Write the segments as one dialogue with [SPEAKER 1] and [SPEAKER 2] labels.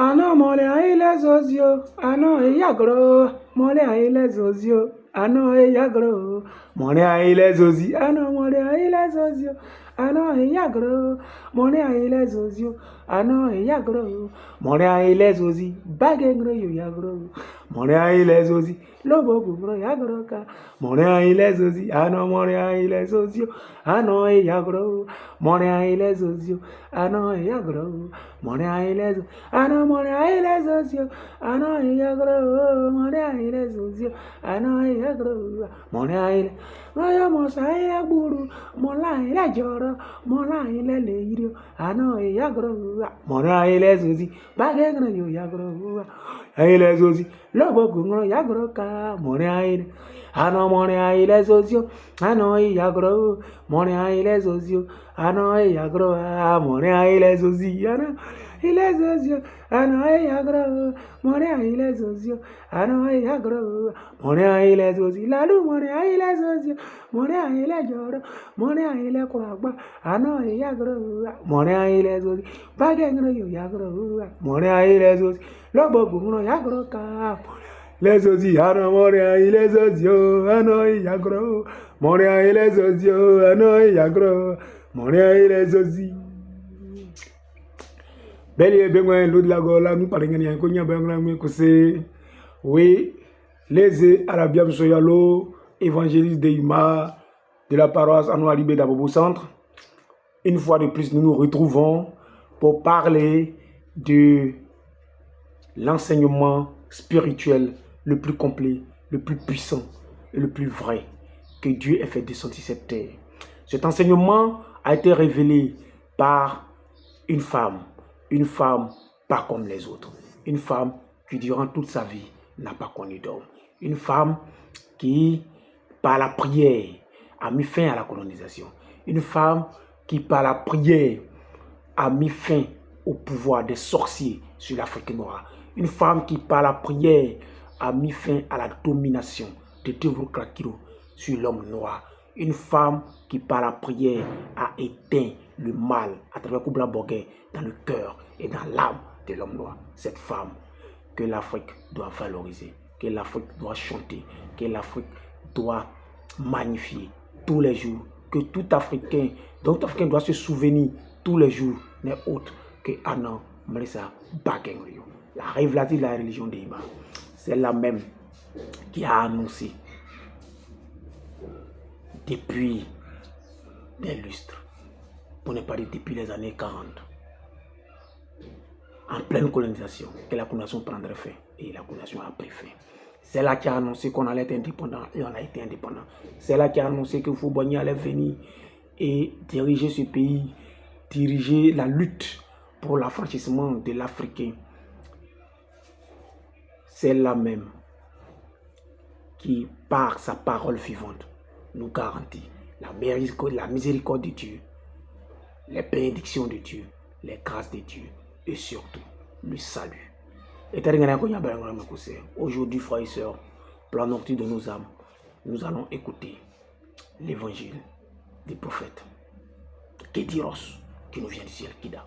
[SPEAKER 1] Ano mole aile zozio, ano yagro, mole aile zozio, ano yagro, mole aile zozi, ano mole aile zozio, ano yagro, mole aile zozio, ano yagro, mole aile zozi, bagengro yo yagro, mole aile zozi, lobo gumro yagro ka, mole aile zozi, ano mole aile zozio, ano yagro, mole aile zozio, ano yagro, mole aile zozio, ano mole aile zozio, ano yagro, mole aile zozio, ano yagro, mole aile, moyo mosa aile buru, mola aile joro, mola aile leirio, ano yagro, mole aile zozi, bagengro yo yagro, aile zozi, lobo gungro yagro ka, mole aile, ano mole aile zozio, ano yagro, mole aile zozio, ano yagro, mole aile zozi, ano ile zozio, ano yagro, mole aile zozio, ano yagro, mole aile zozi, lalu mole aile zozio, mole aile joro, mole aile kuragba, ano yagro, mole aile zozi, bagengro yo yagro, mole aile zozi, lobo gungro yagro ka, les zozi, ano mole aile zozio, ano yagro, mole aile zozio, ano yagro, mole aile zozi. Oui, les Arabiens Soyalo, évangéliste d'Eima, de la paroisse Anoualibé d'Abobo Centre. Une fois de plus, nous nous retrouvons pour parler de l'enseignement spirituel le plus complet, le plus puissant et le plus vrai que Dieu ait fait descendre sur cette terre. Cet enseignement a été révélé par une femme pas comme les autres, une femme qui durant toute sa vie n'a pas connu d'homme, une femme qui par la prière a mis fin à la colonisation, une femme qui par la prière a mis fin au pouvoir des sorciers sur l'Afrique noire, une femme qui par la prière a mis fin à la domination de Théophile sur l'homme noir, une femme qui par la prière a éteint le mal à travers Koubla Bogué dans le cœur et dans l'âme de l'homme noir. Cette femme que l'Afrique doit valoriser, que l'Afrique doit chanter, que l'Afrique doit magnifier tous les jours, que tout Africain doit se souvenir tous les jours, n'est autre que Anna Melissa Bagengrio, la révélation de la religion d'Ima. C'est la même qui a annoncé depuis des lustres, pour ne pas dire depuis les années 40, en pleine colonisation, que la colonisation prendrait fin. Et la colonisation a pris fin. C'est là qui a annoncé qu'on allait être indépendant et on a été indépendant. C'est là qui a annoncé que Foubogny allait venir et diriger ce pays, diriger la lutte pour l'affranchissement de l'Africain. C'est là même qui, par sa parole vivante, nous garantit la miséricorde de Dieu, les bénédictions de Dieu, les grâces de Dieu et surtout le salut. Aujourd'hui, frères et sœurs, plan nocturne de nos âmes, nous allons écouter l'évangile des prophètes Kédiros qui nous vient du ciel Kida.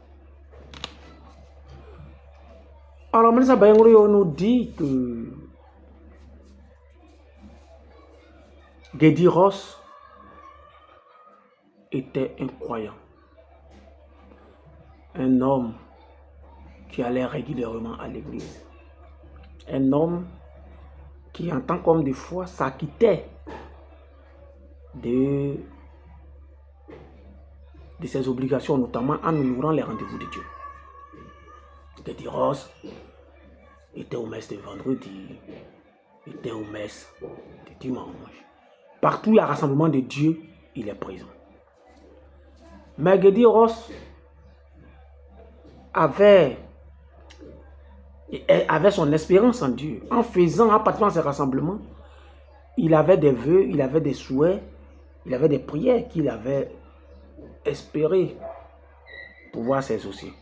[SPEAKER 1] Alors, Melissa Bayangrio nous dit que Kédiros était un croyant, un homme qui allait régulièrement à l'église, un homme qui en tant qu'homme de foi s'acquittait de ses obligations, notamment en honorant les rendez-vous de Dieu. Kédiros était aux messes de vendredi, était aux messes de dimanche. Partout il y a rassemblement de Dieu, il est présent. Mais Kédiros avait son espérance en Dieu. En participant à ces rassemblements, il avait des vœux, il avait des souhaits, il avait des prières qu'il avait espéré pouvoir s'exaucer.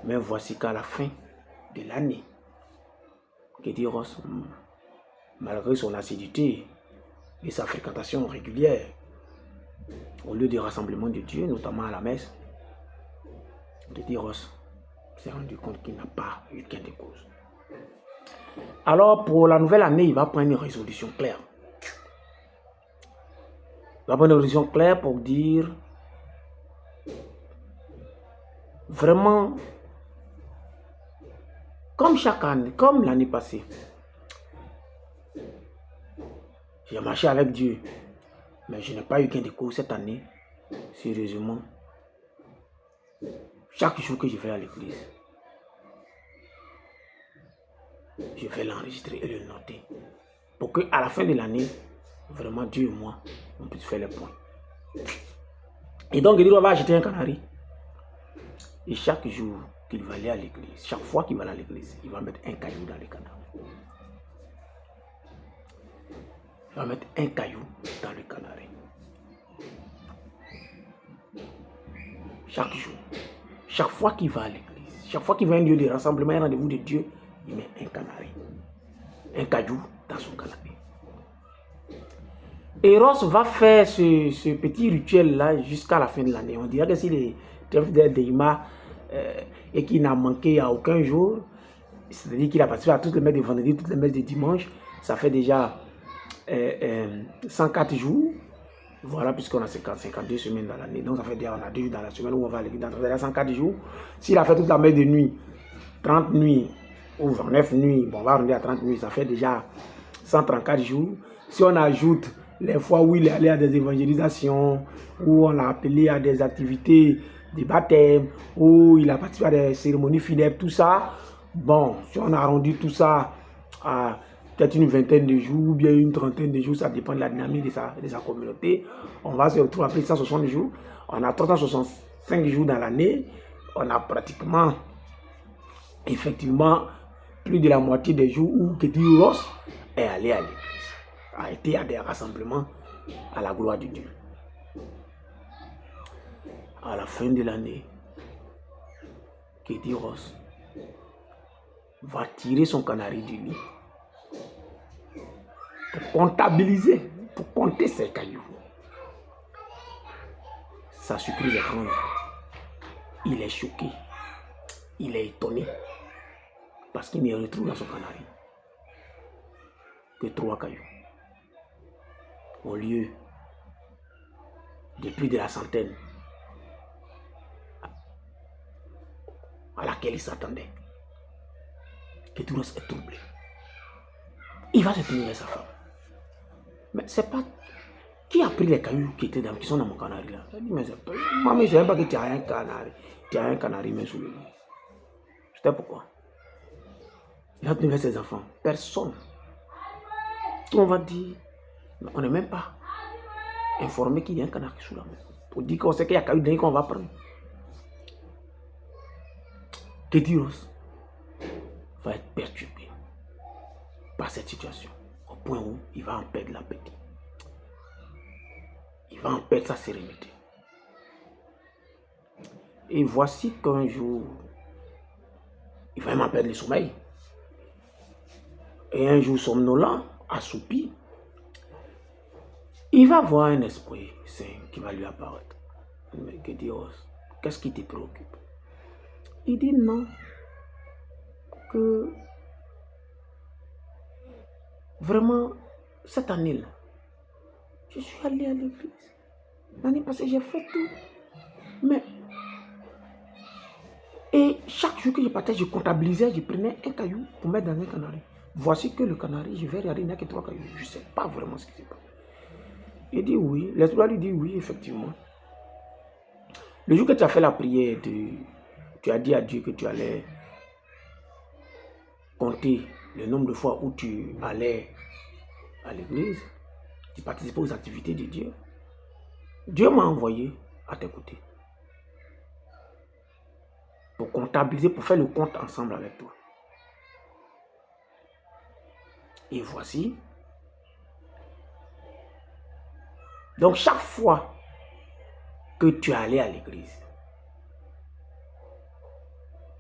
[SPEAKER 1] Mais voici qu'à la fin de l'année, Kédiros, malgré son assiduité et sa fréquentation régulière au lieu de rassemblement de Dieu, notamment à la messe, Kédiros s'est rendu compte qu'il n'a pas eu gain de cause. Alors, pour la nouvelle année, il va prendre une résolution claire. Il va prendre une résolution claire pour dire vraiment, comme chaque année, comme l'année passée, j'ai marché avec Dieu, mais je n'ai pas eu gain de cause cette année. Sérieusement, chaque jour que je vais à l'église, je vais l'enregistrer et le noter pour qu'à la fin de l'année, vraiment Dieu et moi, on puisse faire les points. Et donc, il va acheter un canari. Et chaque jour qu'il va aller à l'église, chaque fois qu'il va aller à l'église, il va mettre un caillou dans le canari. Il va mettre un caillou dans le canari. Chaque jour, chaque fois qu'il va à l'église, chaque fois qu'il va à un lieu de rassemblement, un rendez-vous de Dieu, il met un canari, un caillou dans son canari. Et Ross va faire ce petit rituel-là jusqu'à la fin de l'année. On dirait que s'il est chef d'Eima et qu'il n'a manqué à aucun jour, c'est-à-dire qu'il a participé à toutes les messes de vendredi, toutes les messes de dimanche, ça fait déjà 104 jours. Voilà, puisqu'on a 52 semaines dans l'année. Donc ça fait déjà, on a 2 jours dans la semaine où on va à l'église. Dans 104 jours. S'il a fait toute la messe de nuit, 30 nuits, ou 29 nuits, bon, on va arrondir à 30 nuits, ça fait déjà 134 jours. Si on ajoute les fois où il est allé à des évangélisations, où on l'a appelé à des activités de baptême, où il a participé à des cérémonies funèbres, tout ça, bon, si on arrondit tout ça à peut-être une vingtaine de jours, ou bien une trentaine de jours, ça dépend de la dynamique de sa communauté, on va se retrouver après 160 jours, on a 365 jours dans l'année, on a pratiquement, effectivement, plus de la moitié des jours où Keti Ross est allé à l'église, a été à des rassemblements à la gloire de Dieu. À la fin de l'année, Keti Ross va tirer son canari du lit pour comptabiliser, pour compter ses cailloux. Sa surprise est grande. Il est choqué, il est étonné parce qu'il ne retrouve dans son canari que 3 cailloux. Au lieu de plus de la centaine à laquelle il s'attendait. Keti Ross est troublé. Il va se tenir avec sa femme. Mais c'est pas... Qui a pris les cailloux qui sont dans mon canari là? Elle dit, mais c'est pas... Maman, je ne sais pas que tu as un canari. Tu as un canari mais sous le lit. Je sais pourquoi. Il a tenu avec ses enfants. Personne. Tout le monde va dire... Mais on n'est même pas informé qu'il y a un canari sous la main. Pour dire qu'on sait qu'il y a un caillou qu'on va prendre. Keti Ross va être perturbé par cette situation, au point où il va en perdre l'appétit. Il va en perdre sa sérénité. Et voici qu'un jour, il va même perdre le sommeil. Et un jour somnolent, assoupi, il va voir un esprit saint qui va lui apparaître. Mais Keti Ross, qu'est-ce qui te préoccupe? Il dit non, que vraiment, cette année-là, je suis allé à l'église. L'année passée, j'ai fait tout. Mais, et chaque jour que je partais, je comptabilisais, je prenais un caillou pour mettre dans un canari. Voici que le canari, je vais regarder, il n'y a que 3 cailloux. Je ne sais pas vraiment ce qui s'est passé. Il dit oui, l'esprit lui dit oui, effectivement. Le jour que tu as fait la prière, tu as dit à Dieu que tu allais compter le nombre de fois où tu allais à l'église, tu participais aux activités de Dieu. Dieu m'a envoyé à tes côtés pour comptabiliser, pour faire le compte ensemble avec toi. Et voici. Donc chaque fois que tu es allé à l'église,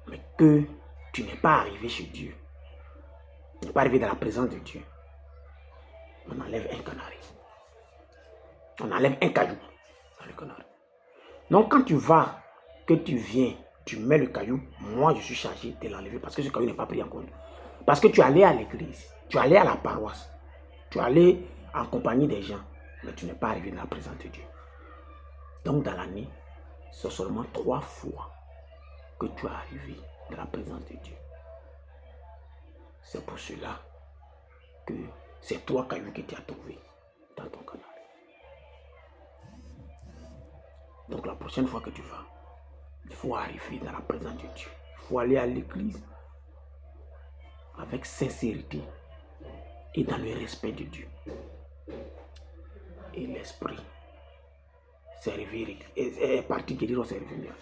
[SPEAKER 1] mais que tu n'es pas arrivé chez Dieu, tu n'es pas arrivé dans la présence de Dieu, on enlève un canari. On enlève un caillou dans le canari. Donc quand tu vas, que tu viens, tu mets le caillou, moi je suis chargé de l'enlever parce que ce caillou n'est pas pris en compte. Parce que tu allais à l'église, tu allais à la paroisse, tu allais en compagnie des gens, mais tu n'es pas arrivé dans la présence de Dieu. Donc dans l'année, c'est seulement 3 fois que tu es arrivé dans la présence de Dieu. C'est pour cela que c'est 3 cailloux que tu as trouvés dans ton canal. Donc la prochaine fois que tu vas, il faut arriver dans la présence de Dieu. Il faut aller à l'église avec sincérité et dans le respect de Dieu. Et l'esprit est parti guérir au serviteur.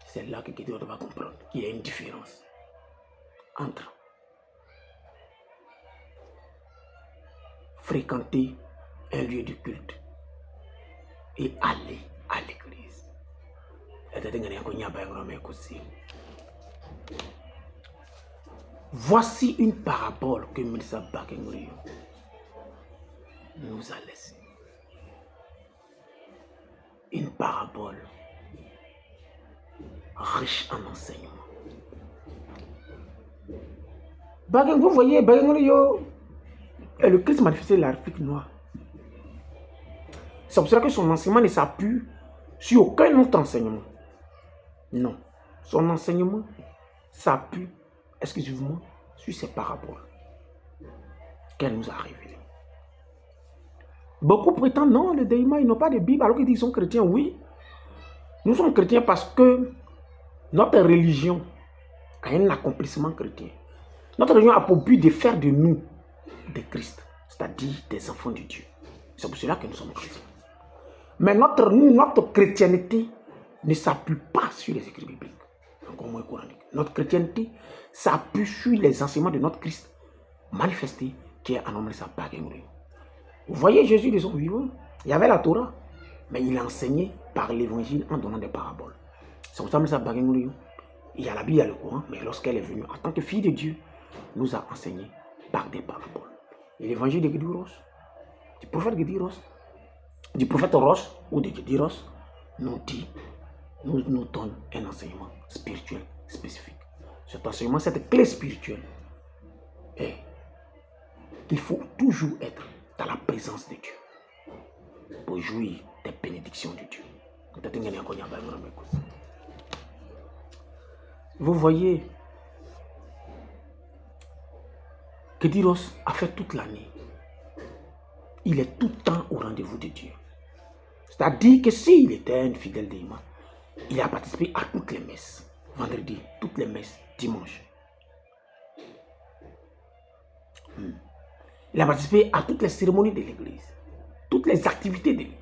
[SPEAKER 1] C'est là que Guédéon va comprendre qu'il y a une différence entre fréquenter un lieu de culte et aller à l'église. Voici une parabole que Mélissa Bakengorio nous a laissée. Une parabole riche en enseignements. Vous voyez, Bakengorio est le Christ manifesté de l'Afrique noire. C'est pour cela que son enseignement ne s'appuie sur aucun autre enseignement. Non. Son enseignement s'appuie exclusivement sur ces paraboles qu'elle nous a révélées. Beaucoup prétendent non, les Déima, ils n'ont pas de Bible, alors qu'ils disent qu'ils sont chrétiens. Oui, nous sommes chrétiens parce que notre religion a un accomplissement chrétien. Notre religion a pour but de faire de nous des Christ, c'est-à-dire des enfants de Dieu. C'est pour cela que nous sommes chrétiens. Mais notre chrétienté ne s'appuie pas sur les écrits bibliques, encore moins coraniques. Notre chrétienté s'appuie sur les enseignements de notre Christ manifesté qui est en homme de sa Bakengorio. Vous voyez Jésus de son vivant, il y avait la Torah, mais il a enseigné par l'évangile en donnant des paraboles. C'est pour ça que sa Bakengorio, il y a la Bible, il y a le Coran, mais lorsqu'elle est venue en tant que fille de Dieu, nous a enseigné par des paraboles. Et l'évangile de Guédiros, du prophète Guédiros, du prophète Roche ou de Guédiros, nous donne un enseignement spirituel spécifique. Cet enseignement, cette clé spirituelle est qu'il faut toujours être dans la présence de Dieu pour jouir des bénédictions de Dieu. Vous voyez, Guédiros a fait toute l'année. Il est tout le temps au rendez-vous de Dieu. C'est-à-dire que s'il était un fidèle d'Ima, il a participé à toutes les messes, vendredi, toutes les messes, dimanche. Il a participé à toutes les cérémonies de l'église, toutes les activités de l'église.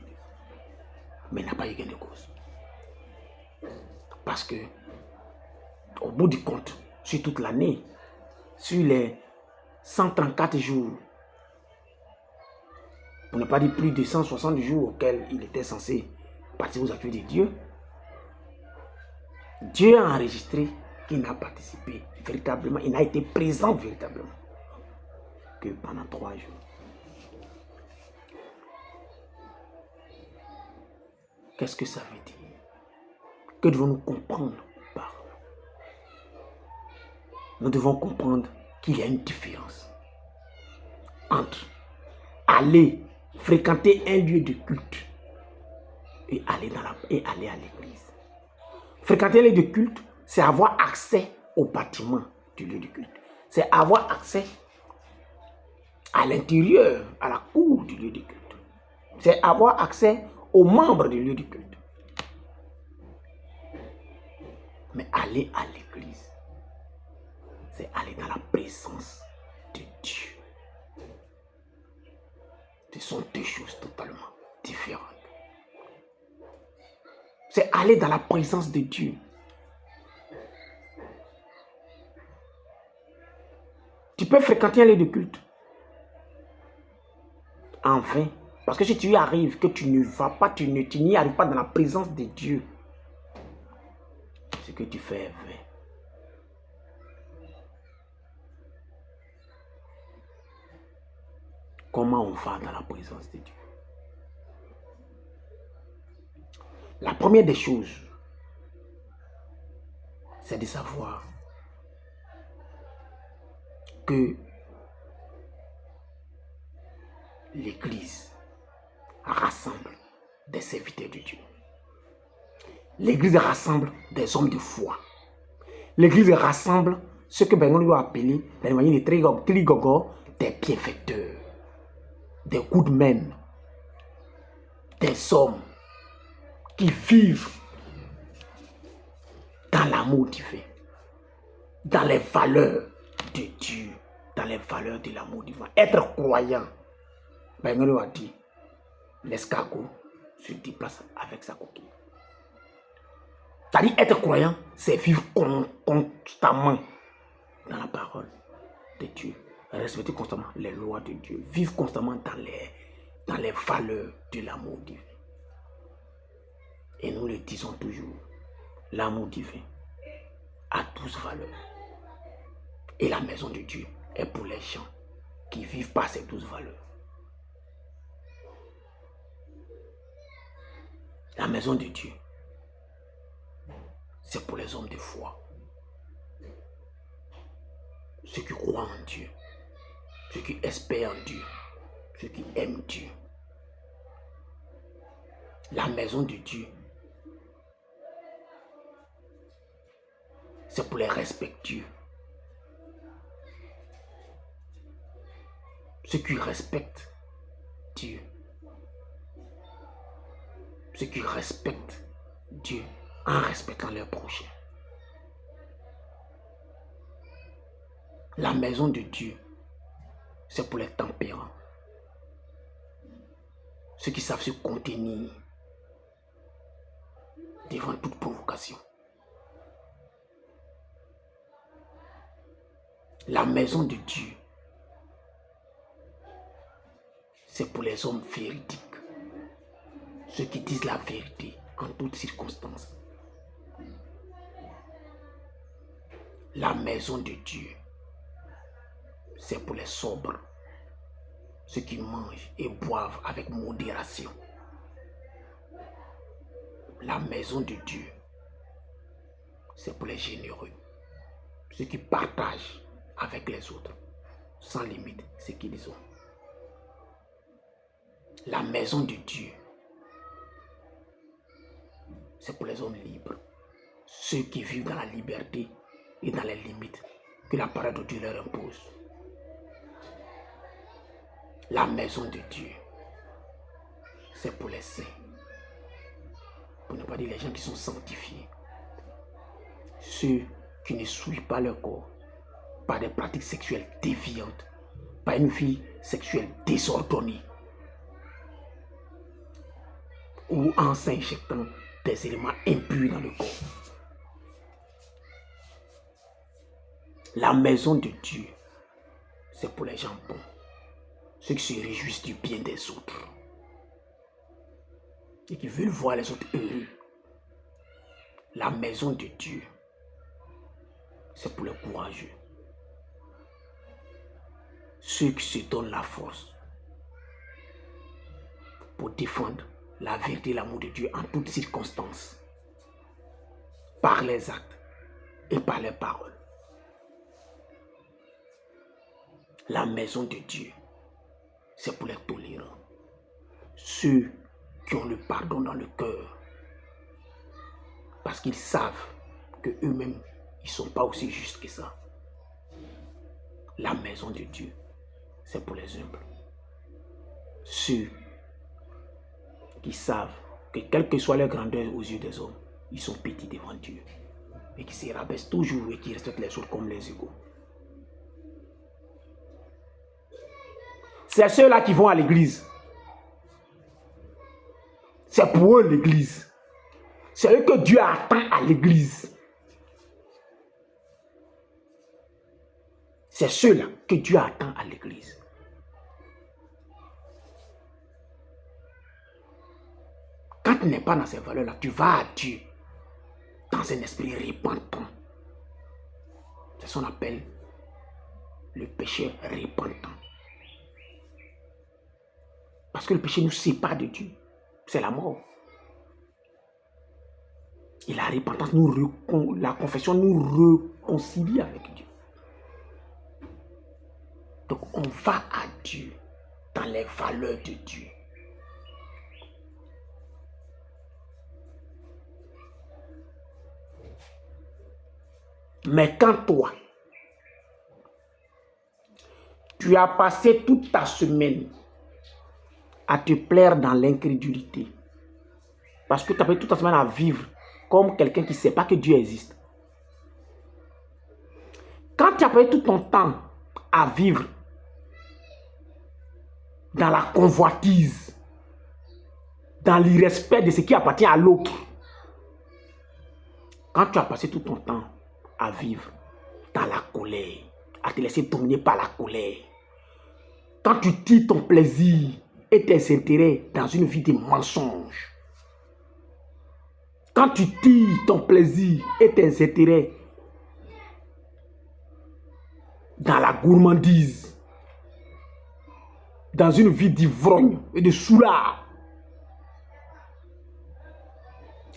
[SPEAKER 1] Mais il n'a pas eu gain de cause. Parce que, au bout du compte, sur toute l'année, sur les 134 jours, pour ne pas dire plus de 160 jours auxquels il était censé participer aux activités de Dieu, Dieu a enregistré qu'il n'a participé véritablement, il n'a été présent véritablement que pendant 3 jours. Qu'est-ce que ça veut dire? Que devons-nous comprendre par là? Nous devons comprendre qu'il y a une différence entre aller fréquenter un lieu de culte et aller à l'église. Fréquenter un lieu de culte, c'est avoir accès au bâtiment du lieu de culte. C'est avoir accès à l'intérieur, à la cour du lieu de culte. C'est avoir accès aux membres du lieu de culte. Mais aller à l'église, c'est aller dans la présence de Dieu. Ce sont 2 choses totalement différentes. C'est aller dans la présence de Dieu. Tu peux fréquenter un lieu de culte en vain. Parce que si tu y arrives, que tu ne vas pas, tu n'y arrives pas dans la présence de Dieu, ce que tu fais est vain. Comment on va dans la présence de Dieu? La première des choses, c'est de savoir que l'Église rassemble des serviteurs de Dieu. L'Église rassemble des hommes de foi. L'Église rassemble ce que on lui a appelé, la manière de Trigogo, des bienfaiteurs, des good men, des hommes qui vivent dans l'amour divin, dans les valeurs de Dieu, dans les valeurs de l'amour divin. Être croyant, on lui a dit, l'escargot se déplace avec sa coquille. C'est-à-dire être croyant, c'est vivre constamment dans la parole de Dieu, respecter constamment les lois de Dieu, vivre constamment dans les valeurs de l'amour divin. Et nous le disons toujours, l'amour divin a 12 valeurs. Et la maison de Dieu est pour les gens qui vivent par ces 12 valeurs. La maison de Dieu, c'est pour les hommes de foi. Ceux qui croient en Dieu, ceux qui espèrent en Dieu, ceux qui aiment Dieu. La maison de Dieu, c'est pour les respectueux. Ceux qui respectent Dieu. Ceux qui respectent Dieu en respectant leurs prochains. La maison de Dieu, c'est pour les tempérants. Ceux qui savent se contenir devant toute provocation. La maison de Dieu, c'est pour les hommes véridiques. Ceux qui disent la vérité en toutes circonstances. La maison de Dieu, c'est pour les sobres. Ceux qui mangent et boivent avec modération. La maison de Dieu, c'est pour les généreux. Ceux qui partagent avec les autres, sans limite ce qu'ils ont. La maison de Dieu, c'est pour les hommes libres. Ceux qui vivent dans la liberté et dans les limites que la parole de Dieu leur impose. La maison de Dieu, c'est pour les saints. Pour ne pas dire les gens qui sont sanctifiés. Ceux qui ne souillent pas leur corps par des pratiques sexuelles déviantes, par une vie sexuelle désordonnée, ou en s'injectant des éléments impurs dans le corps. La maison de Dieu, c'est pour les gens bons, ceux qui se réjouissent du bien des autres et qui veulent voir les autres heureux. La maison de Dieu, c'est pour les courageux, ceux qui se donnent la force pour défendre la vérité et l'amour de Dieu en toutes circonstances, par les actes et par les paroles. La maison de Dieu, c'est pour les tolérants, ceux qui ont le pardon dans le cœur, parce qu'ils savent qu'eux-mêmes, ils ne sont pas aussi justes que ça. La maison de Dieu, c'est pour les humbles, ceux qui savent que quelle que soit leur grandeur aux yeux des hommes, ils sont petits devant Dieu et qui se rabaissent toujours et qui respectent les autres comme les égaux. C'est ceux-là qui vont à l'église. C'est pour eux l'église. C'est eux que Dieu attend à l'église. C'est ceux-là que Dieu attend à l'église. Quand tu n'es pas dans ces valeurs-là, tu vas à Dieu dans un esprit repentant. C'est ce qu'on appelle le péché repentant. Parce que le péché nous sépare de Dieu. C'est la mort. Et la repentance, la confession nous réconcilie avec Dieu. Donc on va à Dieu dans les valeurs de Dieu. Mais quand toi, tu as passé toute ta semaine à te plaire dans l'incrédulité, parce que tu as passé toute ta semaine à vivre comme quelqu'un qui ne sait pas que Dieu existe. Quand tu as passé tout ton temps à vivre dans la convoitise, dans l'irrespect de ce qui appartient à l'autre, quand tu as passé tout ton temps à vivre dans la colère, à te laisser dominer par la colère, quand tu tires ton plaisir et tes intérêts dans une vie de mensonge, quand tu tires ton plaisir et tes intérêts dans la gourmandise, dans une vie d'ivrogne et de soulard,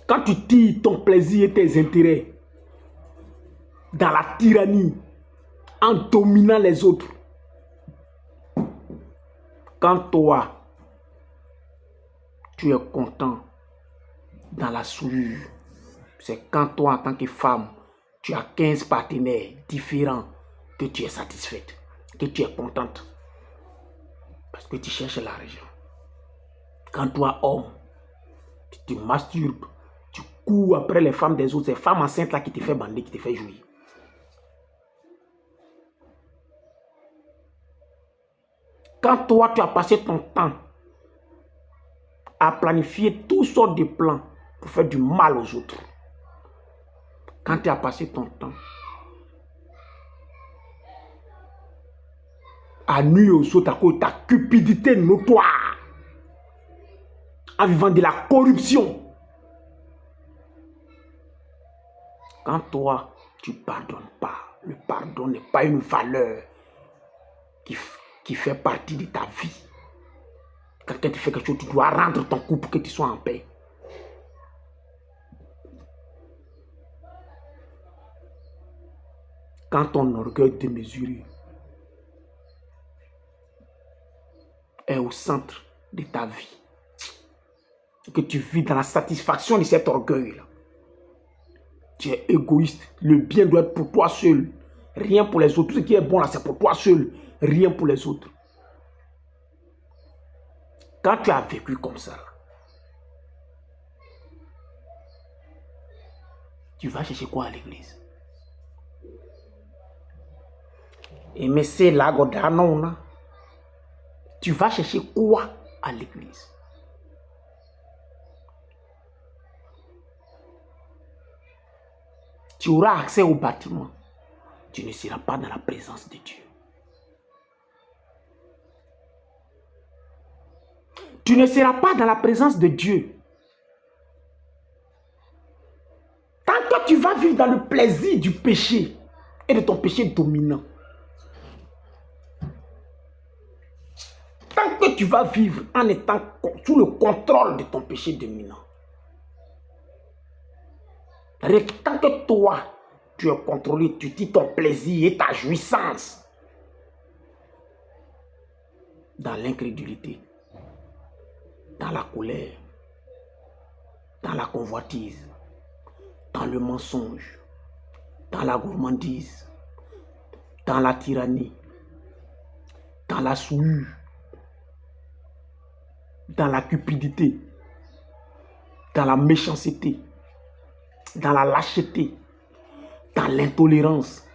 [SPEAKER 1] quand tu tires ton plaisir et tes intérêts dans la tyrannie, en dominant les autres, quand toi, tu es content dans la souillure, c'est quand toi, en tant que femme, tu as 15 partenaires différents que tu es satisfaite, que tu es contente, parce que tu cherches l'argent. Quand toi, homme, tu te masturbes, tu cours après les femmes des autres, ces femmes enceintes là qui te font bander, qui te font jouir. Quand toi, tu as passé ton temps à planifier toutes sortes de plans pour faire du mal aux autres, quand tu as passé ton temps à nuire aux autres à cause de ta cupidité notoire, en vivant de la corruption, quand toi, tu ne pardonnes pas, le pardon n'est pas une valeur qui fait partie de ta vie. Quand tu fais quelque chose, tu dois rendre ton couple pour que tu sois en paix. Quand ton orgueil démesuré est au centre de ta vie, que tu vis dans la satisfaction de cet orgueil-là, tu es égoïste. Le bien doit être pour toi seul, rien pour les autres. Tout ce qui est bon là, c'est pour toi seul, rien pour les autres. Quand tu as vécu comme ça, tu vas chercher quoi à l'église? Et mais c'est là, non, tu vas chercher quoi à l'église? Tu auras accès au bâtiment. Tu ne seras pas dans la présence de Dieu. Tu ne seras pas dans la présence de Dieu. Tant que tu vas vivre dans le plaisir du péché et de ton péché dominant. Tant que tu vas vivre en étant sous le contrôle de ton péché dominant. Tant que toi, tu es contrôlé, tu dis ton plaisir et ta jouissance dans l'incrédulité, dans la colère, dans la convoitise, dans le mensonge, dans la gourmandise, dans la tyrannie, dans la souillure, dans la cupidité, dans la méchanceté, dans la lâcheté, dans l'intolérance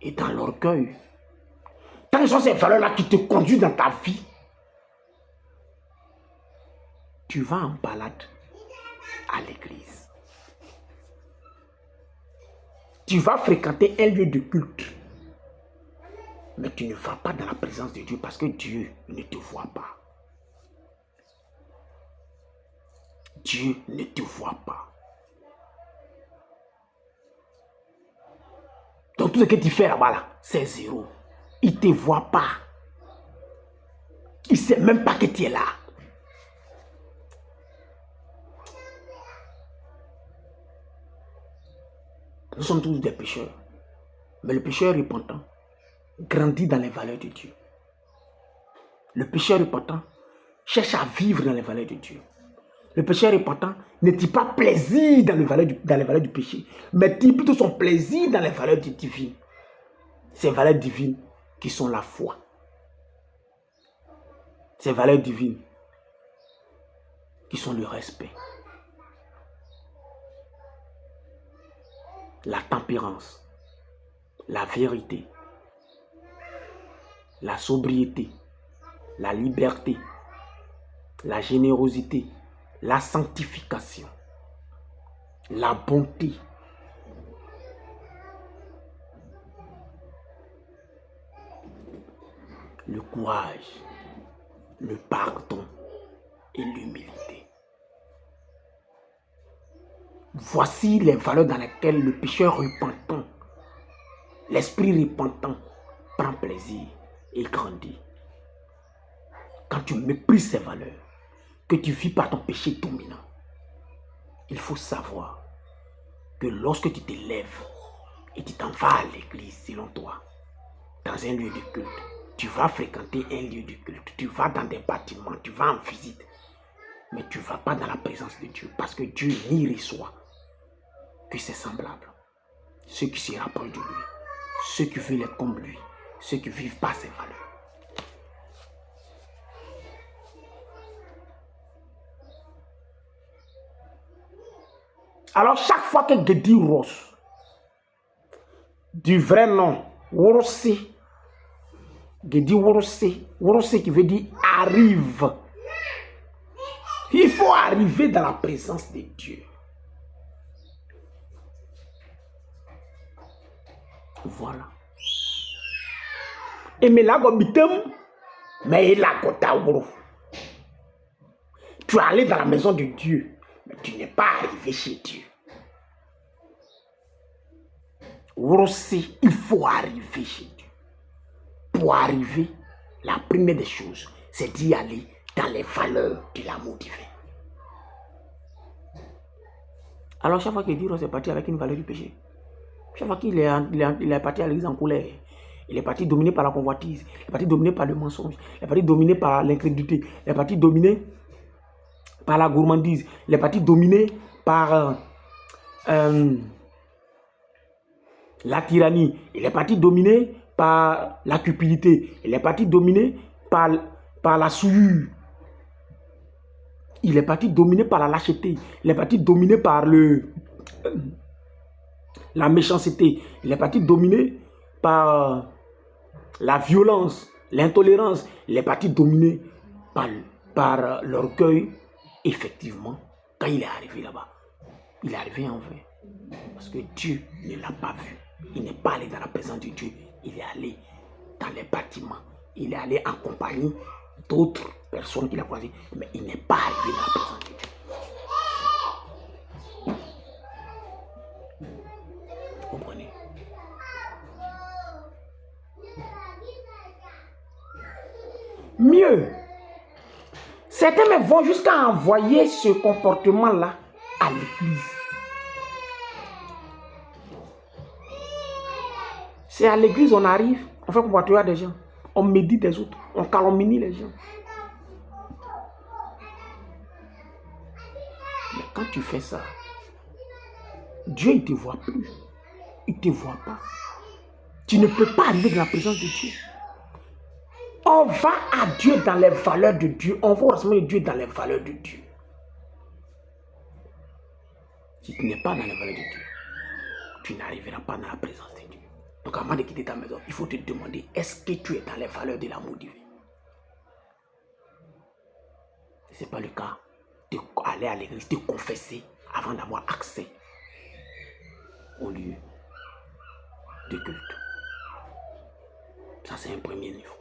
[SPEAKER 1] et dans l'orgueil. Tant que ce sont ces valeurs-là qui te conduisent dans ta vie, tu vas en balade à l'église. Tu vas fréquenter un lieu de culte, mais tu ne vas pas dans la présence de Dieu parce que Dieu ne te voit pas. Dieu ne te voit pas. Donc tout ce que tu fais là-bas, là, c'est zéro. Il ne te voit pas. Il ne sait même pas que tu es là. Nous sommes tous des pécheurs. Mais le pécheur repentant grandit dans les valeurs de Dieu. Le pécheur repentant cherche à vivre dans les valeurs de Dieu. Le pécheur repentant ne tire pas plaisir dans les valeurs du péché, mais tire plutôt son plaisir dans les valeurs divines. Ces valeurs divines qui sont la foi. Ces valeurs divines qui sont le respect, la tempérance, la vérité, la sobriété, la liberté, la générosité, la sanctification, la bonté, le courage, le pardon et l'humilité. Voici les valeurs dans lesquelles le pécheur repentant, l'esprit repentant, prend plaisir et grandit. Quand tu méprises ces valeurs, que tu vis par ton péché dominant, il faut savoir que lorsque tu te lèves et tu t'en vas à l'église selon toi, dans un lieu de culte, tu vas fréquenter un lieu de culte, tu vas dans des bâtiments, tu vas en visite, mais tu ne vas pas dans la présence de Dieu parce que Dieu n'y reçoit que ses semblables, ceux qui se rapprochent de lui, ceux qui veulent être comme lui, ceux qui vivent par ses valeurs. Alors chaque fois que Gedi Ross, du vrai nom, Worosé, Gedi Worosé, Worosé qui veut dire arrive. Il faut arriver dans la présence de Dieu. Voilà. Et mais là, mais il a tu es allé dans la maison de Dieu, mais tu n'es pas arrivé chez Dieu. Worosé, il faut arriver chez Dieu. Pour arriver, la première des choses, c'est d'y aller dans les valeurs de l'amour divin. Alors chaque fois que Dieu est parti avec une valeur du péché, chaque fois qu'il est parti à l'église en colère, il est parti dominé par la convoitise, il est parti dominé par le mensonge, il est parti dominé par l'incrédulité, il est parti dominé par la gourmandise, il est parti dominé par la tyrannie, il est parti dominé par la cupidité, il est parti dominé par la souillure, il est parti dominé par la lâcheté, il est parti dominé par la méchanceté, il est parti dominé par la violence, l'intolérance, il est parti dominé par l'orgueil. Effectivement, quand il est arrivé là-bas, il est arrivé en vain. Parce que Dieu ne l'a pas vu. Il n'est pas allé dans la présence de Dieu. Il est allé dans les bâtiments. Il est allé en compagnie d'autres personnes qu'il a croisées. Mais il n'est pas arrivé dans la présence de Dieu. Vous comprenez? Mieux, certains même vont jusqu'à envoyer ce comportement-là à l'église. C'est à l'église on arrive, on fait comportement des gens, on médite des autres, on calomnie les gens. Mais quand tu fais ça, Dieu il ne te voit plus. Il ne te voit pas. Tu ne peux pas arriver dans la présence de Dieu. On va à Dieu dans les valeurs de Dieu. On va au Dieu dans les valeurs de Dieu. Si tu n'es pas dans les valeurs de Dieu, tu n'arriveras pas dans la présence de Dieu. Donc avant de quitter ta maison, il faut te demander, est-ce que tu es dans les valeurs de l'amour divin? Si ce n'est pas le cas, aller à l'église, te confesser avant d'avoir accès au lieu de culte. Ça, c'est un premier niveau.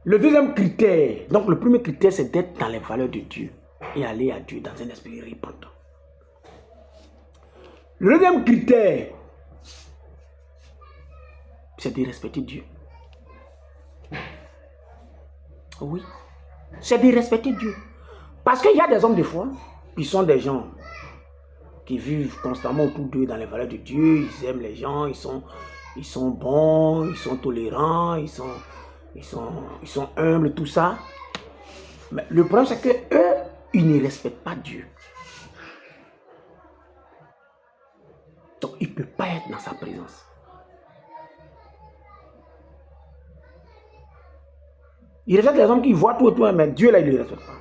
[SPEAKER 1] Le deuxième critère, donc le premier critère, c'est d'être dans les valeurs de Dieu et aller à Dieu dans un esprit repentant. Le deuxième critère, c'est de respecter Dieu. Oui, c'est de respecter Dieu. Parce qu'il y a des hommes de foi, ils sont des gens qui vivent constamment autour d'eux dans les valeurs de Dieu, ils aiment les gens, ils sont bons, ils sont tolérants, ils sont humbles, tout ça. Mais le problème, c'est que eux, ils ne respectent pas Dieu. Donc, ils ne peuvent pas être dans sa présence. Ils respectent les hommes qui voient tout et tout, mais Dieu, là, il ne le respecte pas.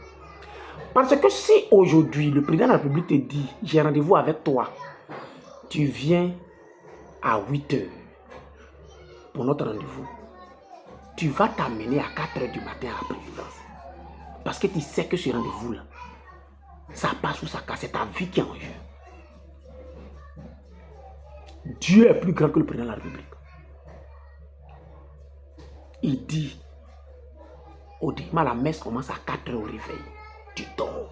[SPEAKER 1] Parce que si aujourd'hui, le président de la République te dit, j'ai rendez-vous avec toi, tu viens à 8 heures pour notre rendez-vous, tu vas t'amener à 4 heures du matin à la présidence. Parce que tu sais que ce rendez-vous-là, ça passe ou ça casse, c'est ta vie qui est en jeu. Dieu est plus grand que le président de la République. Il dit, au début, la messe commence à 4 heures au réveil. Tu dors.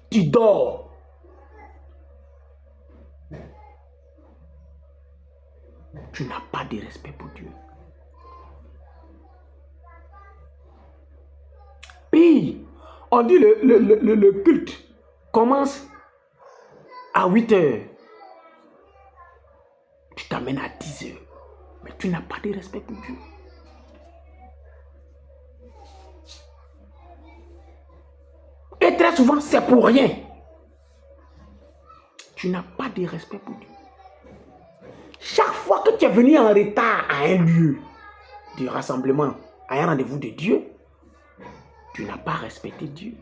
[SPEAKER 1] Tu dors. Tu n'as pas de respect pour Dieu. Puis, on dit le culte commence à 8 heures. Tu t'amènes à 10 heures. Mais tu n'as pas de respect pour Dieu. Et très souvent, c'est pour rien. Tu n'as pas de respect pour Dieu. Chaque fois que tu es venu en retard à un lieu de rassemblement, à un rendez-vous de Dieu, tu n'as pas respecté Dieu.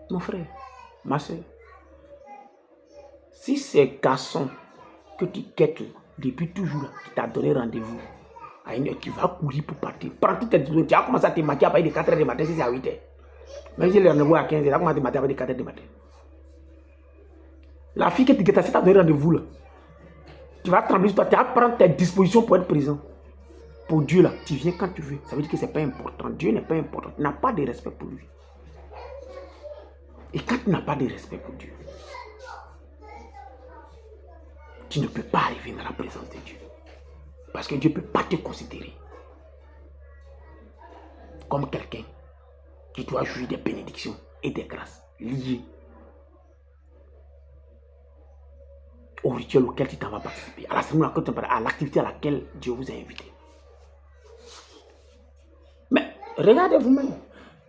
[SPEAKER 1] Mon frère, ma soeur, si ces garçons que tu quêtes depuis toujours, qui t'a donné rendez-vous, à une heure, tu vas courir pour partir. Prends toutes tes décisions. Tu as commencé à te maquiller à partir de 4 heures du matin, si c'est à 8 heures. Même si le rendez-vous à 15 heures, tu as commencé à te maquiller à partir de 4 heures du matin. La fille qui t'a donné rendez-vous là, tu vas trembler sur toi, tu vas prendre tes dispositions pour être présent. Pour Dieu là, tu viens quand tu veux. Ça veut dire que ce n'est pas important. Dieu n'est pas important. Tu n'as pas de respect pour lui. Et quand tu n'as pas de respect pour Dieu, tu ne peux pas arriver dans la présence de Dieu. Parce que Dieu ne peut pas te considérer comme quelqu'un qui doit jouir des bénédictions et des grâces liées au rituel auquel tu t'en vas participer, à la cérémonie à l'activité à laquelle Dieu vous a invité. Mais regardez vous-même.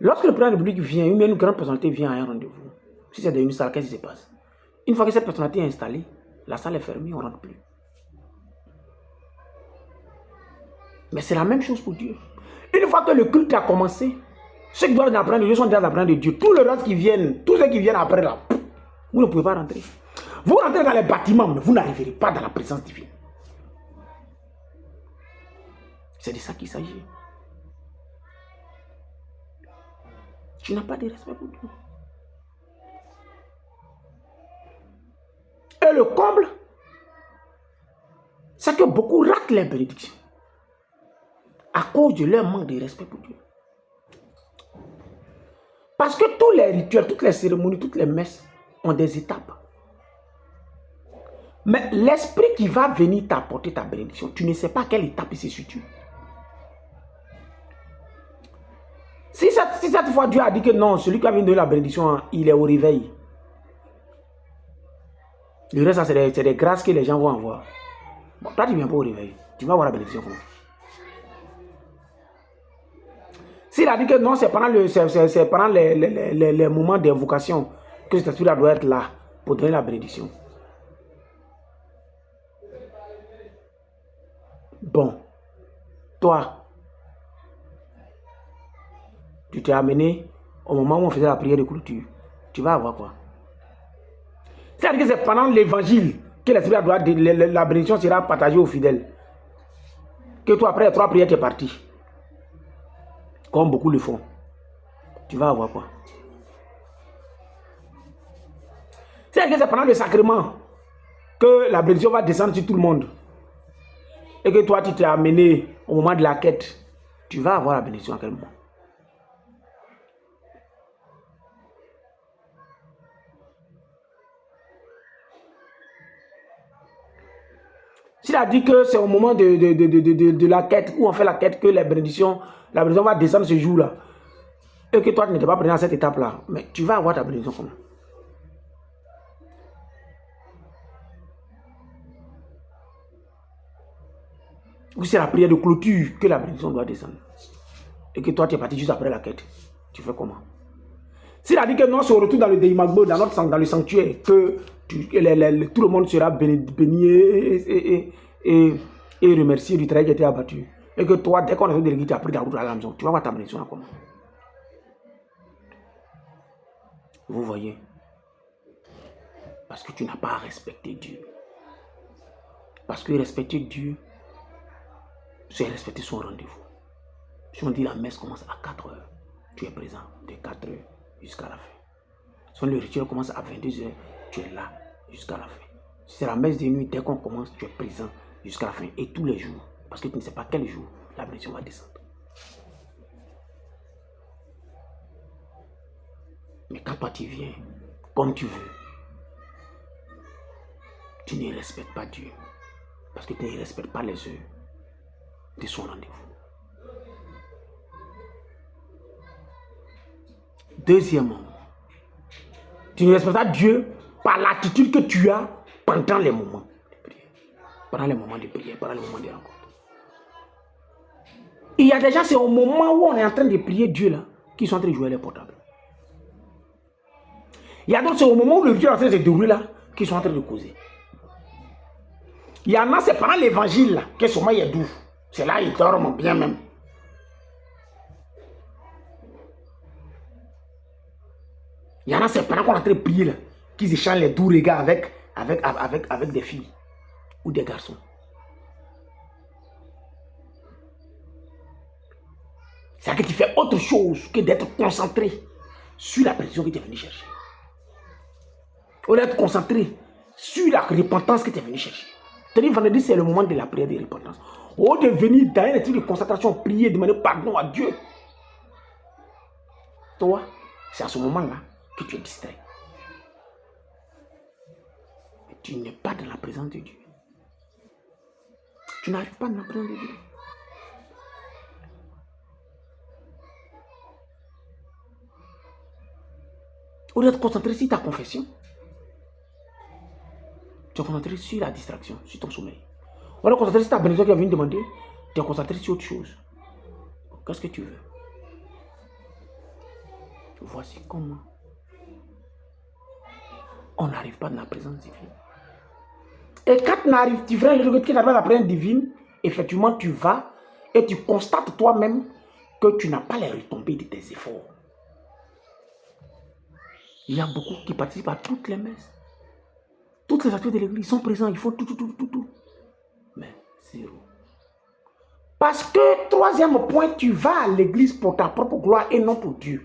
[SPEAKER 1] Lorsque le président de la République vient, une grande personnalité vient à un rendez-vous, si c'est dans une salle, qu'est-ce qui se passe? Une fois que cette personnalité est installée, la salle est fermée, on ne rentre plus. Mais c'est la même chose pour Dieu. Une fois que le culte a commencé, ceux qui doivent apprendre de Dieu sont déjà apprendre de Dieu. Tout le reste qui viennent, tous ceux qui viennent après là, vous ne pouvez pas rentrer. Vous rentrez dans les bâtiments, mais vous n'arriverez pas dans la présence divine. C'est de ça qu'il s'agit. Tu n'as pas de respect pour Dieu. Et le comble, c'est que beaucoup ratent les bénédictions à cause de leur manque de respect pour Dieu. Parce que tous les rituels, toutes les cérémonies, toutes les messes ont des étapes. Mais l'esprit qui va venir t'apporter ta bénédiction, tu ne sais pas à quelle étape il se situe. Si cette fois Dieu a dit que non, celui qui va venir donner la bénédiction, il est au réveil. Le reste, c'est des grâces que les gens vont avoir. Bon, toi, tu ne viens pas au réveil. Tu vas avoir la bénédiction comment? S'il a dit que non, c'est pendant les moments d'invocation que cet esprit-là doit être là pour donner la bénédiction. Bon, toi, tu t'es amené au moment où on faisait la prière de clôture. Tu vas avoir quoi? C'est-à-dire que c'est pendant l'évangile que l'esprit doit, la bénédiction sera partagée aux fidèles. Que toi, après les 3 prières, tu es parti. Comme beaucoup le font. Tu vas avoir quoi? C'est-à-dire que c'est pendant le sacrement que la bénédiction va descendre sur tout le monde. Et que toi, tu t'es amené au moment de la quête. Tu vas avoir la bénédiction à quel moment? S'il a dit que c'est au moment de la quête, où on fait la quête, que la bénédiction va descendre ce jour-là, et que toi, tu n'étais pas présent à cette étape-là, mais tu vas avoir ta bénédiction comment? Ou c'est la prière de clôture que la bénédiction doit descendre, et que toi, tu es parti juste après la quête. Tu fais comment? S'il a dit que non, c'est au retour dans le Deimagbo, dans le sanctuaire, que tout le monde sera béni et remercié du travail qui a été abattu. Et que toi, dès qu'on a fait de l'église, tu as pris ta route à la maison. Tu vas voir ta bénédiction comment? Vous voyez? Parce que tu n'as pas respecté Dieu. Parce que respecter Dieu, c'est respecter son rendez-vous. Si on dit la messe commence à 4 heures, tu es présent de 4 heures jusqu'à la fin. Si le rituel commence à 22 heures, tu es là jusqu'à la fin. Si c'est la messe de nuit, dès qu'on commence, tu es présent jusqu'à la fin. Et tous les jours, parce que tu ne sais pas quel jour la bénédiction va descendre. Mais quand toi tu viens, comme tu veux, tu ne respectes pas Dieu. Parce que tu ne respectes pas les heures de son rendez-vous. Deuxièmement, tu ne respectes pas Dieu par l'attitude que tu as pendant les moments de prière. Pendant les moments de prière, pendant les moments de rencontre. Il y a des gens, c'est au moment où on est en train de prier Dieu là, qui sont en train de jouer les portables. Il y a d'autres, c'est au moment où le rituel est en train de se dérouler là, qui sont en train de causer. Il y en a, c'est pendant l'évangile là, que souvent il est doux. C'est là, ils dorment bien même. Il y en a, c'est pendant qu'on est en train de prier là, qu'ils échangent les doux regards avec des filles ou des garçons. C'est-à-dire que tu fais autre chose que d'être concentré sur la précision que tu es venu chercher. Ou d'être concentré sur la repentance que tu es venu chercher. C'est-à-dire, vendredi, c'est le moment de la prière de repentance. Au lieu de venir dans un état de concentration, prier, demander pardon à Dieu. Toi, c'est à ce moment-là que tu es distrait. Mais tu n'es pas dans la présence de Dieu. Tu n'arrives pas dans la présence de Dieu. Au lieu de te concentrer sur ta confession, tu es concentré sur la distraction, sur ton sommeil. Au lieu de te concentrer sur ta bénédiction qui est venue demander, tu es concentré sur autre chose. Qu'est-ce que tu veux? Voici comment on n'arrive pas dans la présence divine. Et quand tu feras le truc qui n'arrive pas dans la présence divine, effectivement, tu vas et tu constates toi-même que tu n'as pas les retombées de tes efforts. Il y a beaucoup qui participent à toutes les messes. Toutes les activités de l'église sont présents, il faut tout. Mais zéro. Parce que, troisième point, tu vas à l'église pour ta propre gloire et non pour Dieu.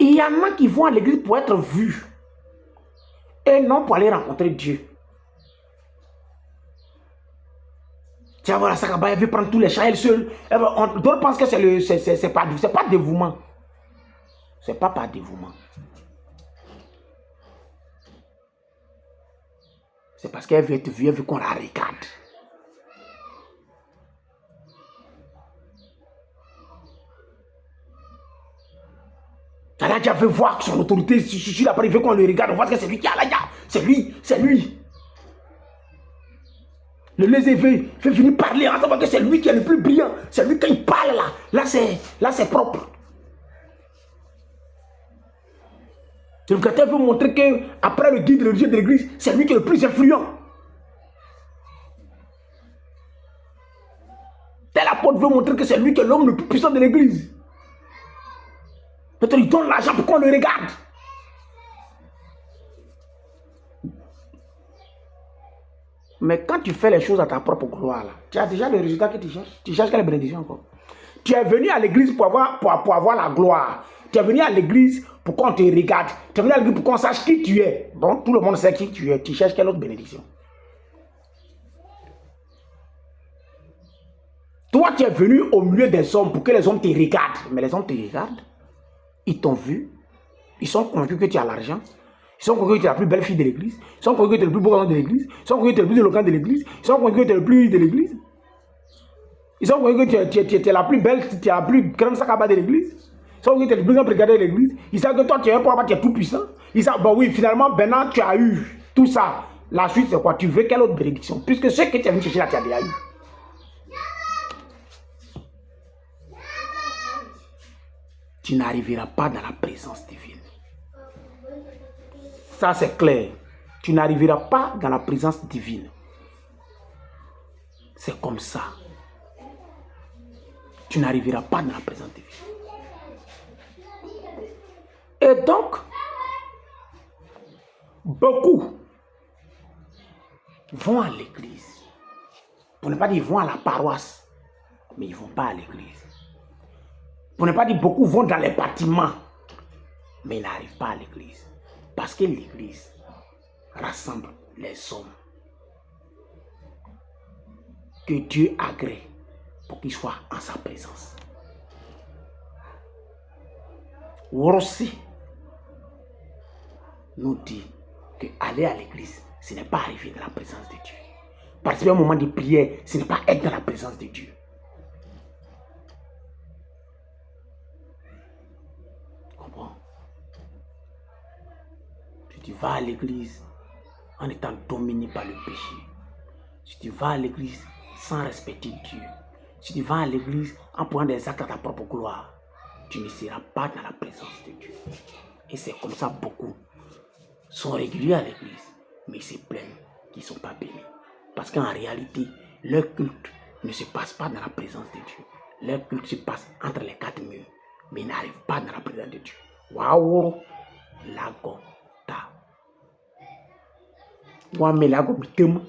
[SPEAKER 1] Il y en a qui vont à l'église pour être vus et non pour aller rencontrer Dieu. Tu vas voir la Sakaba, elle veut prendre tous les chats, elle seule. D'autres pensent que c'est pas dévouement. C'est pas par dévouement. C'est parce qu'elle veut être vue, elle veut qu'on la regarde. Aladja veut voir son autorité sur la parole, il veut qu'on le regarde, on voit que c'est lui qui a Aladja. C'est lui. Le lésé veut venir parler, on voit que c'est lui qui est le plus brillant. C'est lui qui parle là. Là c'est propre. Le éducateur veut montrer qu'après le guide religieux de l'église, c'est lui qui est le plus influent. Tel apôtre veut montrer que c'est lui qui est l'homme le plus puissant de l'église. Peut-être il donne l'argent pour qu'on le regarde. Mais quand tu fais les choses à ta propre gloire, là, tu as déjà le résultat que tu cherches. Tu cherches quelle bénédiction encore? Tu es venu à l'église pour avoir la gloire. Tu es venu à l'église pour qu'on te regarde. Tu es venu à l'église pour qu'on sache qui tu es. Bon, tout le monde sait qui tu es. Tu cherches quelle autre bénédiction? Toi, tu es venu au milieu des hommes pour que les hommes te regardent. Mais les hommes te regardent. Ils t'ont vu. Ils sont convaincus que tu as l'argent. Ils sont convaincus que tu es la plus belle fille de l'église. Ils sont convaincus que tu es le plus beau garçon de l'église. Ils sont convaincus que tu es le plus éloquent de l'église. Ils sont convaincus que tu es le plus riche de l'église. Ils sont convaincus que tu es la plus belle, tu es la plus grande sakaba de l'église. Ils sont convaincus que tu es le plus grand prédicateur de l'église. Ils savent que toi, tu es un pouvoir, tu es tout puissant. Ils savent, bon oui, finalement, maintenant, tu as eu tout ça. La suite, c'est quoi? Tu veux quelle autre bénédiction? Puisque ce que tu es venu chercher là, tu as déjà eu. Tu n'arriveras pas dans la présence divine. Ça, c'est clair. Tu n'arriveras pas dans la présence divine. C'est comme ça. Tu n'arriveras pas dans la présence divine. Et donc, beaucoup vont à l'église. Pour ne pas dire ils vont à la paroisse, mais ils ne vont pas à l'église. Pour ne pas dire beaucoup vont dans les bâtiments, mais ils n'arrivent pas à l'église. Parce que l'église rassemble les hommes que Dieu agrée pour qu'ils soient en sa présence. Rossi nous dit que aller à l'église, ce n'est pas arriver dans la présence de Dieu. Participer au moment de prière, ce n'est pas être dans la présence de Dieu. Comprends? Si tu vas à l'église en étant dominé par le péché, si tu vas à l'église sans respecter Dieu, si tu vas à l'église en prenant des actes à ta propre gloire, tu ne seras pas dans la présence de Dieu. Et c'est comme ça beaucoup sont réguliers à l'église, mais ils se plaignent qu'ils ne sont pas bénis. Parce qu'en réalité, leur culte ne se passe pas dans la présence de Dieu. Leur culte se passe entre les quatre murs, mais ils n'arrivent pas dans la présence de Dieu. Waouh, lagota. Wame lagomitem,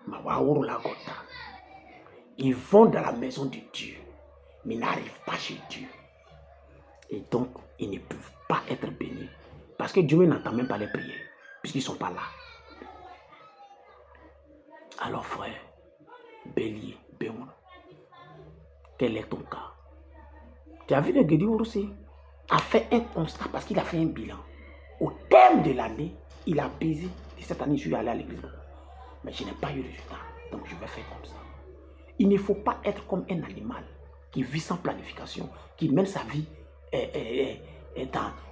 [SPEAKER 1] ma waouh lagota. Ils vont dans la maison de Dieu, mais n'arrivent pas chez Dieu. Et donc, ils ne peuvent pas être bénis. Parce que Dieu n'entend même pas les prières, puisqu'ils ne sont pas là. Alors frère, bélier, béon, quel est ton cas? Tu as vu le Guédi aussi a fait un constat parce qu'il a fait un bilan. Au terme de l'année, il a baisé. Et cette année, je suis allé à l'église. Mais je n'ai pas eu de résultat. Donc je vais faire comme ça. Il ne faut pas être comme un animal qui vit sans planification, qui mène sa vie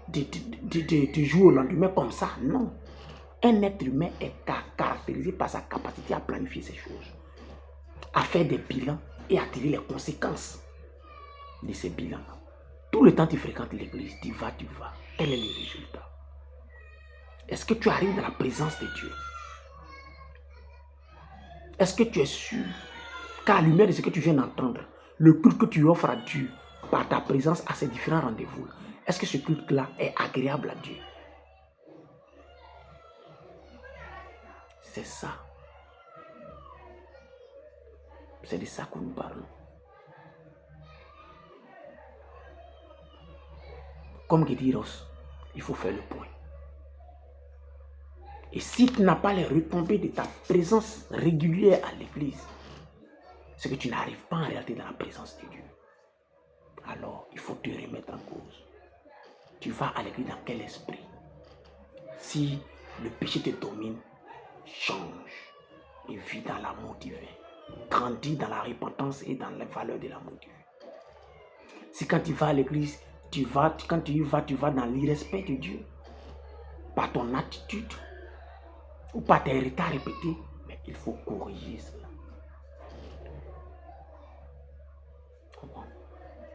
[SPEAKER 1] de jour au lendemain comme ça. Non. Un être humain est caractérisé par sa capacité à planifier ses choses, à faire des bilans et à tirer les conséquences de ces bilans. Tout le temps tu fréquentes l'église, tu vas. Quel est le résultat? Est-ce que tu arrives dans la présence de Dieu? Est-ce que tu es sûr qu'à la lumière de ce que tu viens d'entendre, le culte que tu offres à Dieu par ta présence à ces différents rendez-vous, est-ce que ce culte-là est agréable à Dieu? C'est ça. C'est de ça que nous parlons. Comme Guédiros, il faut faire le point. Et si tu n'as pas les retombées de ta présence régulière à l'église, c'est que tu n'arrives pas en réalité dans la présence de Dieu. Alors, il faut te remettre en cause. Tu vas à l'église dans quel esprit? Si le péché te domine, change et vis dans l'amour divin. Grandis dans la repentance et dans les valeurs de l'amour divin. Si quand tu vas à l'église, quand tu y vas, tu vas dans l'irrespect de Dieu, par ton attitude ou par tes retards répétés, mais il faut corriger cela.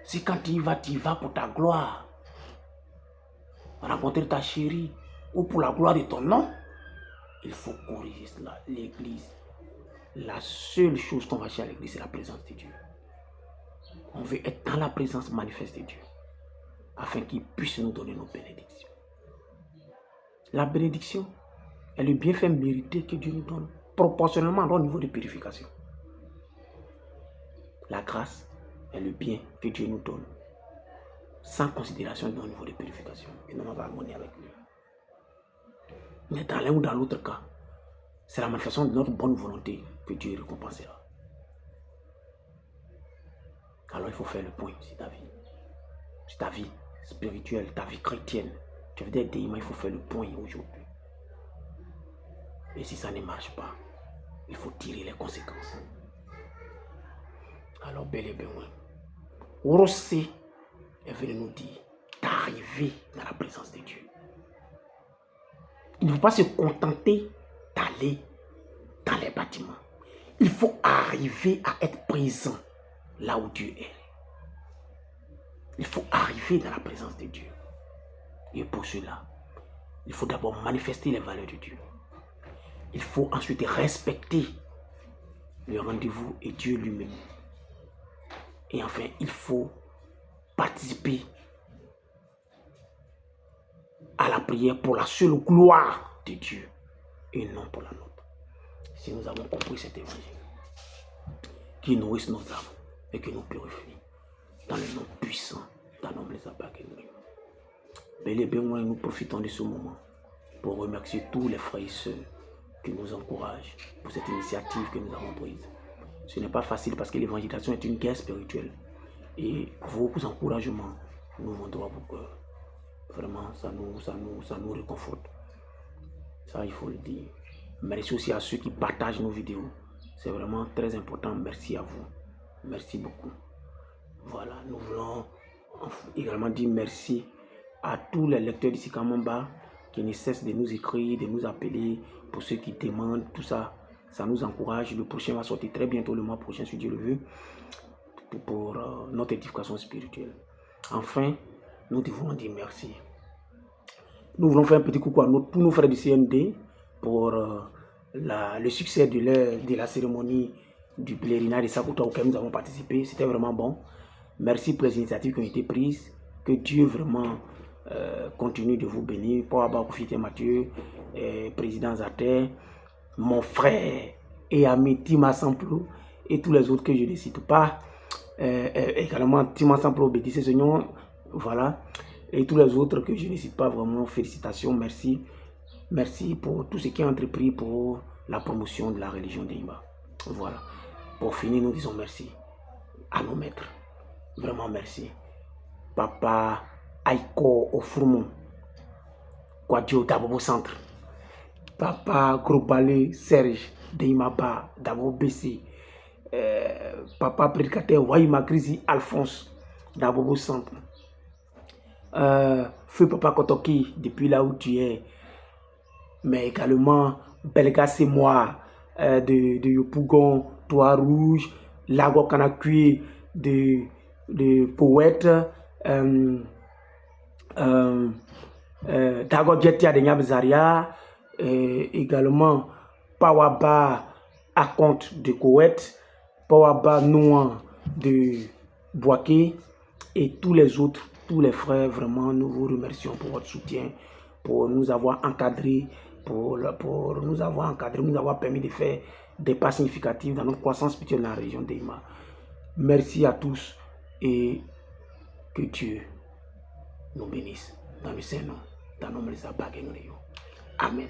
[SPEAKER 1] Si quand tu y vas pour ta gloire, rencontrer ta chérie ou pour la gloire de ton nom, il faut corriger cela. L'église, la seule chose qu'on va chercher à l'église, c'est la présence de Dieu. On veut être dans la présence manifeste de Dieu, afin qu'il puisse nous donner nos bénédictions. La bénédiction est le bienfait mérité que Dieu nous donne, proportionnellement au niveau de purification. La grâce est le bien que Dieu nous donne, sans considération de nos niveaux de purification, et nous avons harmonie avec lui. Mais dans l'un ou dans l'autre cas, c'est la manifestation de notre bonne volonté que Dieu récompensera. Alors il faut faire le point sur ta vie. Sur ta vie spirituelle, ta vie chrétienne. Tu veux dire, il faut faire le point aujourd'hui. Et si ça ne marche pas, il faut tirer les conséquences. Alors, bel et bien, Rosé est venu nous dire d'arriver dans la présence de Dieu. Il ne faut pas se contenter d'aller dans les bâtiments. Il faut arriver à être présent là où Dieu est. Il faut arriver dans la présence de Dieu. Et pour cela, il faut d'abord manifester les valeurs de Dieu. Il faut ensuite respecter le rendez-vous et Dieu lui-même. Et enfin, il faut participer à la prière pour la seule gloire de Dieu et non pour la nôtre. Si nous avons compris cet évangile, qui nourrisse nos âmes et qui nous purifie, dans le nom puissant, dans le nom des abbats que nous. Bel et bien, nous profitons de ce moment pour remercier tous les frères et sœurs qui nous encouragent pour cette initiative que nous avons prise. Ce n'est pas facile parce que l'évangélisation est une guerre spirituelle. Et vos encouragements nous vont droit au cœur. Vraiment, ça nous réconforte. Ça, il faut le dire. Merci aussi à ceux qui partagent nos vidéos. C'est vraiment très important. Merci à vous. Merci beaucoup. Voilà, nous voulons également dire merci à tous les lecteurs d'ici Kamamba qui ne cessent de nous écrire, de nous appeler, pour ceux qui demandent, tout ça. Ça nous encourage. Le prochain va sortir très bientôt, le mois prochain, si Dieu le veut, pour notre édification spirituelle. Enfin, nous devons dire merci. Nous voulons faire un petit coucou à tous nos frères du CND pour le succès de la cérémonie du pèlerinage de Sakouta auquel nous avons participé. C'était vraiment bon. Merci pour les initiatives qui ont été prises. Que Dieu vraiment continue de vous bénir. Pour avoir profité Mathieu, président Zater, mon frère et ami Tima Samplo et tous les autres que je ne cite pas. Également Tima Samplo, Bédissé Seigneur, voilà. Et tous les autres que je ne cite pas, vraiment, félicitations, merci. Merci pour tout ce qui est entrepris pour la promotion de la religion d'Ima. Voilà. Pour finir, nous disons merci à nos maîtres. Vraiment merci. Papa Aiko Ofourmon, Kwadjo d'Abobo Centre. Papa Grobale Serge d'Imaba d'Abo BC. Papa prédicateur Waïma Grisi Alphonse d'Abobo Centre. Feu Papa Kotoki depuis là où tu es, mais également Belga c'est moi de Yopougon, Toit Rouge, Lago Kanakui de Poète, Dago Djetia de Nyabzaria, également Pawaba Akonte de Koweït, Pawaba Nouan de Boaké et tous les autres. Tous les frères, vraiment, nous vous remercions pour votre soutien, pour nous avoir encadrés, pour nous avoir encadrés, nous avoir permis de faire des pas significatifs dans notre croissance spirituelle dans la région d'Ima. Merci à tous et que Dieu nous bénisse dans le Saint-Nom, dans le nom de Amen.